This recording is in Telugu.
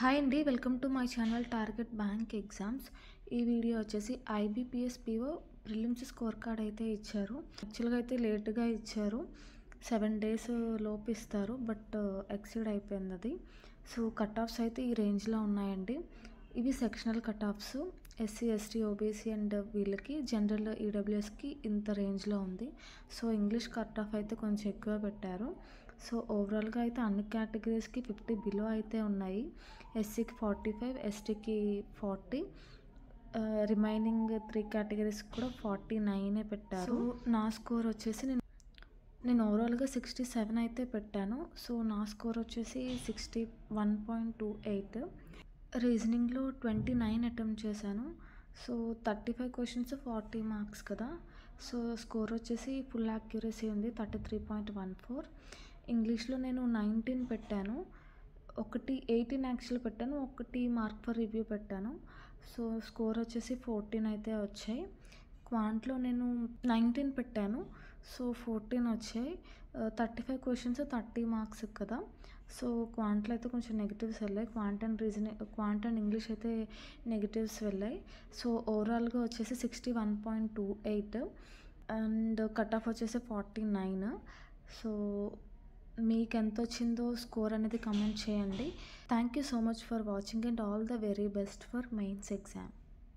హాయ్ అండి, welcome to my channel target bank exams. ఈ వీడియో వచ్చేసి IBPS PO prelims score card అయితే ఇచ్చారు. యాక్చువల్గా అయితే లేట్గా ఇచ్చారు, 7 days లోపు ఇస్తారు, బట్ ఎక్సీడ్ అయిపోయింది అది. సో కట్ ఆఫ్స్ అయితే ఈ రేంజ్లో ఉన్నాయండి. ఇవి sectional cut offs. SC ST OBC and వీళ్ళకి, జనరల్ ఈడబ్ల్యూఎస్కి ఇంత రేంజ్లో ఉంది. సో ఇంగ్లీష్ కట్ ఆఫ్ అయితే కొంచెం ఎక్కువ పెట్టారు. సో ఓవరాల్గా అయితే అన్ని కేటగిరీస్కి 50 బిలో అయితే ఉన్నాయి. ఎస్సీకి 45, ఎస్టీకి 40, రిమైనింగ్ 3 కేటగిరీస్కి కూడా 49 పెట్టారు. నా స్కోర్ వచ్చేసి నేను ఓవరాల్గా 67 అయితే పెట్టాను. సో నా స్కోర్ వచ్చేసి 61.28. రీజనింగ్లో 29 అటెంప్ట్ చేశాను. సో 35 క్వశ్చన్స్ 40 మార్క్స్ కదా. సో స్కోర్ వచ్చేసి ఫుల్ యాక్యురసీ ఉంది, 33.14. ఇంగ్లీష్లో నేను 19 పెట్టాను, 18 యాక్చువల్ పెట్టాను, 1 మార్క్ ఫర్ రివ్యూ పెట్టాను. సో స్కోర్ వచ్చేసి 14 అయితే వచ్చాయి. క్వాంట్లో నేను 19 పెట్టాను, సో 14 వచ్చాయి. 35 క్వశ్చన్స్ 30 మార్క్స్ కదా. సో క్వాంట్లో అయితే కొంచెం నెగిటివ్స్ వెళ్ళాయి. క్వాంట్ అండ్ ఇంగ్లీష్ అయితే నెగిటివ్స్ వెళ్ళాయి. సో ఓవరాల్గా వచ్చేసి 61.28 అండ్ కట్ ఆఫ్ వచ్చేసి 49. సో మీకు ఎంత వచ్చిందో స్కోర్ అనేది కమెంట్ చేయండి. Thank you so much for watching and all the very best for mains exam.